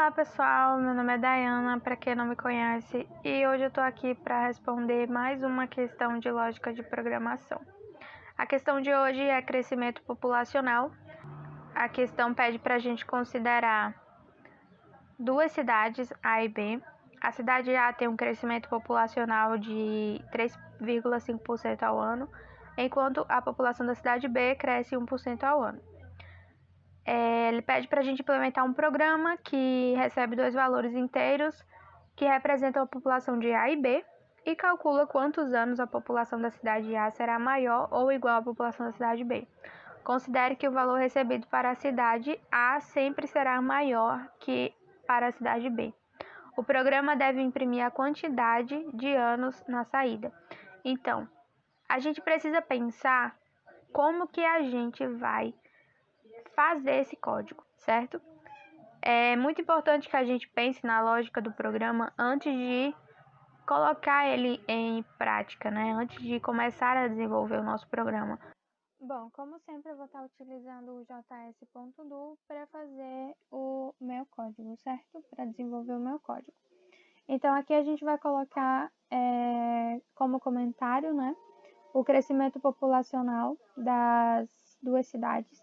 Olá pessoal, meu nome é Dayana, para quem não me conhece, e hoje eu estou aqui para responder mais uma questão de lógica de programação. A questão de hoje é crescimento populacional. A questão pede para a gente considerar duas cidades, A e B. A cidade A tem um crescimento populacional de 3,5% ao ano, enquanto a população da cidade B cresce 1% ao ano. Ele pede para a gente implementar um programa que recebe dois valores inteiros que representam a população de A e B e calcula quantos anos a população da cidade A será maior ou igual à população da cidade B. Considere que o valor recebido para a cidade A sempre será maior que para a cidade B. O programa deve imprimir a quantidade de anos na saída. Então, a gente precisa pensar como que a gente vai fazer esse código, certo? É muito importante que a gente pense na lógica do programa antes de colocar ele em prática, né? Antes de começar a desenvolver o nosso programa. Bom, como sempre, eu vou estar utilizando o js.do para fazer o meu código, certo? Para desenvolver o meu código. Então, aqui a gente vai colocar como comentário, né? O crescimento populacional das duas cidades,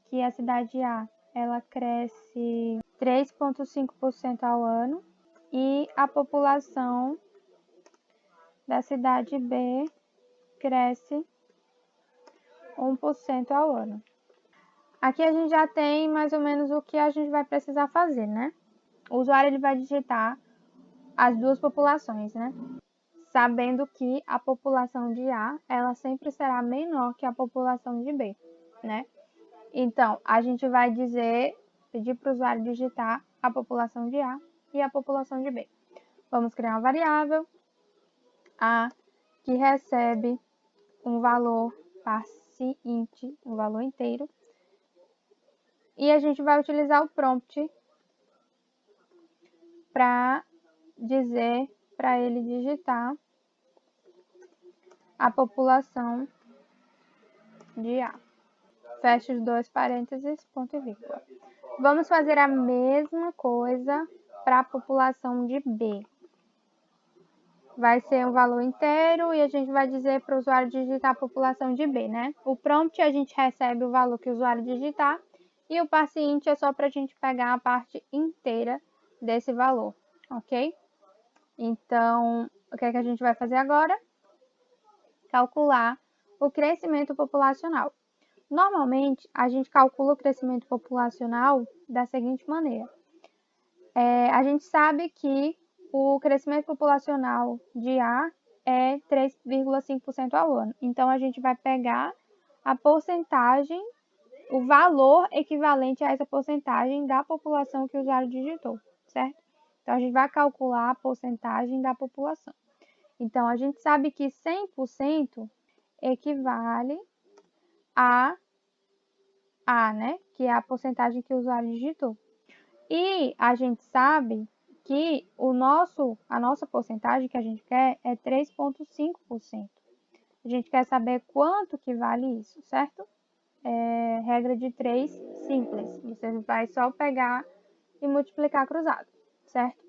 que a cidade A, ela cresce 3,5% ao ano e a população da cidade B cresce 1% ao ano. Aqui a gente já tem mais ou menos o que a gente vai precisar fazer, né? O usuário ele vai digitar as duas populações, né? Sabendo que a população de A, ela sempre será menor que a população de B, né? Então, a gente vai pedir para o usuário digitar a população de A e a população de B. Vamos criar uma variável A que recebe um valor parseInt, um valor inteiro. E a gente vai utilizar o prompt para dizer para ele digitar a população de A. Fecha os dois parênteses, ponto e vírgula. Vamos fazer a mesma coisa para a população de B. Vai ser um valor inteiro e a gente vai dizer para o usuário digitar a população de B, né? O prompt a gente recebe o valor que o usuário digitar e o parseInt é só para a gente pegar a parte inteira desse valor, ok? Então, o que é que a gente vai fazer agora? Calcular o crescimento populacional. Normalmente, a gente calcula o crescimento populacional da seguinte maneira. A gente sabe que o crescimento populacional de A é 3,5% ao ano. Então, a gente vai pegar a porcentagem, o valor equivalente a essa porcentagem da população que o usuário digitou, certo? Então, a gente vai calcular a porcentagem da população. Então, a gente sabe que 100% equivale a A, né? Que é a porcentagem que o usuário digitou. E a gente sabe que a nossa porcentagem que a gente quer é 3,5%. A gente quer saber quanto que vale isso, certo? Regra de 3 simples. Você vai só pegar e multiplicar cruzado, certo?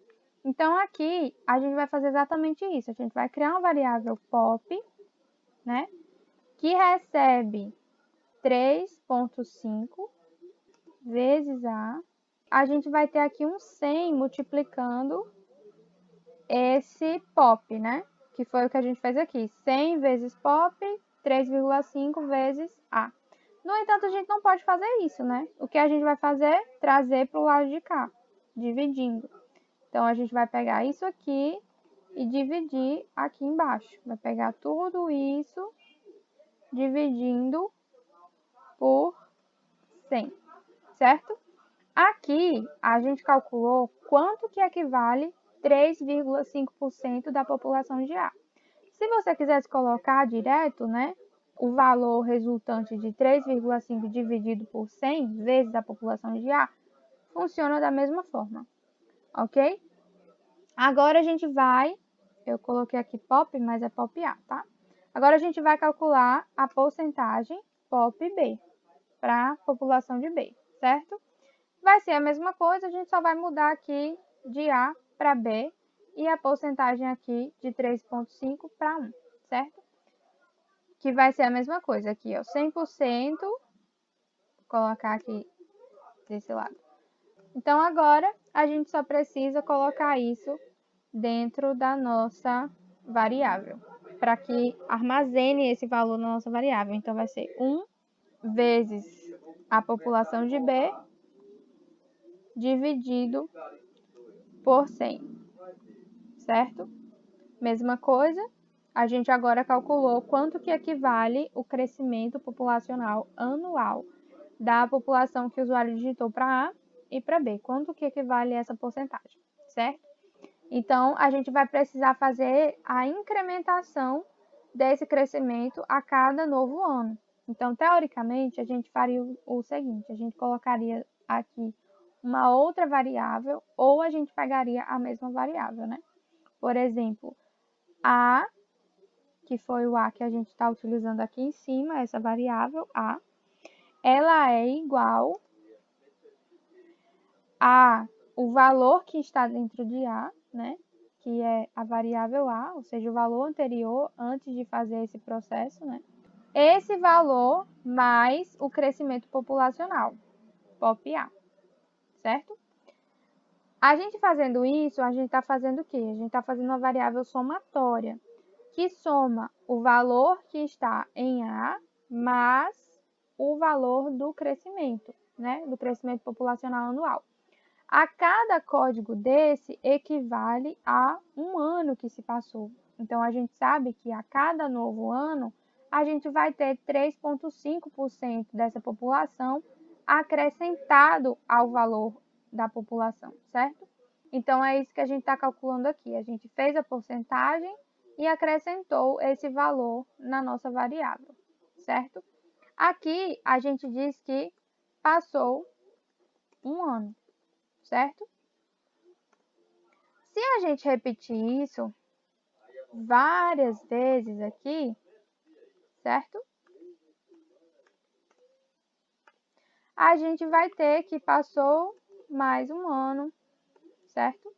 Então, aqui, a gente vai fazer exatamente isso. A gente vai criar uma variável pop, né? Que recebe 3,5 vezes a gente vai ter aqui um 100 multiplicando esse pop, né? Que foi o que a gente fez aqui. 100 vezes pop, 3,5 vezes A. No entanto, a gente não pode fazer isso, né? O que a gente vai fazer? Trazer para o lado de cá, dividindo. Então, a gente vai pegar isso aqui e dividir aqui embaixo. Vai pegar tudo isso, dividindo por 100, certo? Aqui, a gente calculou quanto que equivale 3,5% da população de A. Se você quisesse colocar direto, né, o valor resultante de 3,5 dividido por 100 vezes a população de A, funciona da mesma forma, ok? Agora a gente vai, eu coloquei aqui pop, mas é pop A, tá? Agora a gente vai calcular a porcentagem pop B para a população de B, certo? vai ser a mesma coisa, a gente só vai mudar aqui de A para B e a porcentagem aqui de 3,5 para 1, certo? Que vai ser a mesma coisa aqui, ó, 100%, vou colocar aqui desse lado. Então, agora, a gente só precisa colocar isso dentro da nossa variável, para que armazene esse valor na nossa variável. Então, vai ser 1 vezes a população de B dividido por 100, certo? Mesma coisa, a gente agora calculou quanto que equivale o crescimento populacional anual da população que o usuário digitou para A e para B. Quanto que equivale essa porcentagem, certo? Então, a gente vai precisar fazer a incrementação desse crescimento a cada novo ano. Então, teoricamente, a gente faria o seguinte, a gente colocaria aqui uma outra variável ou a gente pegaria a mesma variável, né? Por exemplo, A, que foi o A que a gente está utilizando aqui em cima, essa variável A, ela é igual a o valor que está dentro de A, né? Que é a variável A, ou seja, o valor anterior antes de fazer esse processo, né? Esse valor mais o crescimento populacional, POP-A, certo? A gente fazendo isso, a gente está fazendo o quê? A gente está fazendo uma variável somatória, que soma o valor que está em A mais o valor do crescimento, né? Do crescimento populacional anual. A cada código desse equivale a um ano que se passou. Então, a gente sabe que a cada novo ano, a gente vai ter 3,5% dessa população acrescentado ao valor da população, certo? Então, é isso que a gente está calculando aqui. A gente fez a porcentagem e acrescentou esse valor na nossa variável, certo? Aqui, a gente diz que passou um ano, certo? Se a gente repetir isso várias vezes aqui, certo? A gente vai ter que passou mais um ano, certo?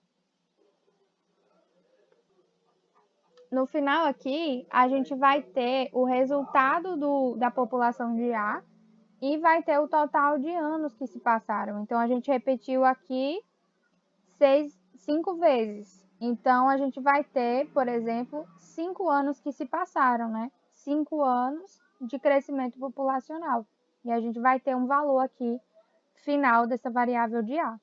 No final aqui, a gente vai ter o resultado da população de A e vai ter o total de anos que se passaram. Então, a gente repetiu aqui 5 vezes. Então, a gente vai ter, por exemplo, 5 anos que se passaram, né? 5 anos de crescimento populacional. E a gente vai ter um valor aqui final dessa variável de A.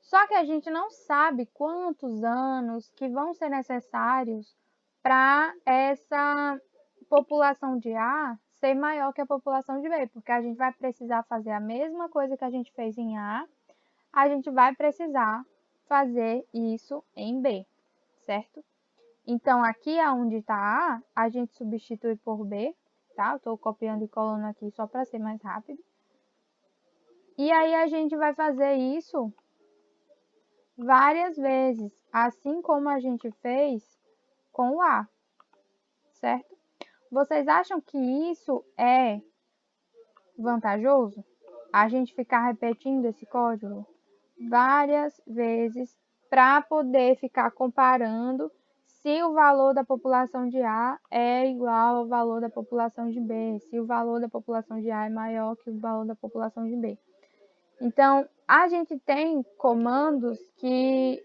Só que a gente não sabe quantos anos que vão ser necessários para essa população de A ser maior que a população de B, porque a gente vai precisar fazer a mesma coisa que a gente fez em A, a gente vai precisar fazer isso em B, certo? Então, aqui onde está A, a gente substitui por B, tá? Eu estou copiando e colando aqui só para ser mais rápido. E aí, a gente vai fazer isso várias vezes, assim como a gente fez com o A, certo? Vocês acham que isso é vantajoso? A gente ficar repetindo esse código várias vezes para poder ficar comparando se o valor da população de A é igual ao valor da população de B, se o valor da população de A é maior que o valor da população de B. Então, a gente tem comandos que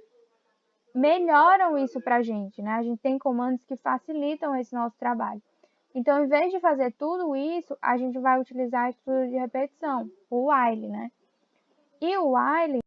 melhoram isso para a gente, né? A gente tem comandos que facilitam esse nosso trabalho. Então, em vez de fazer tudo isso, a gente vai utilizar estudo de repetição, o while, né? E o while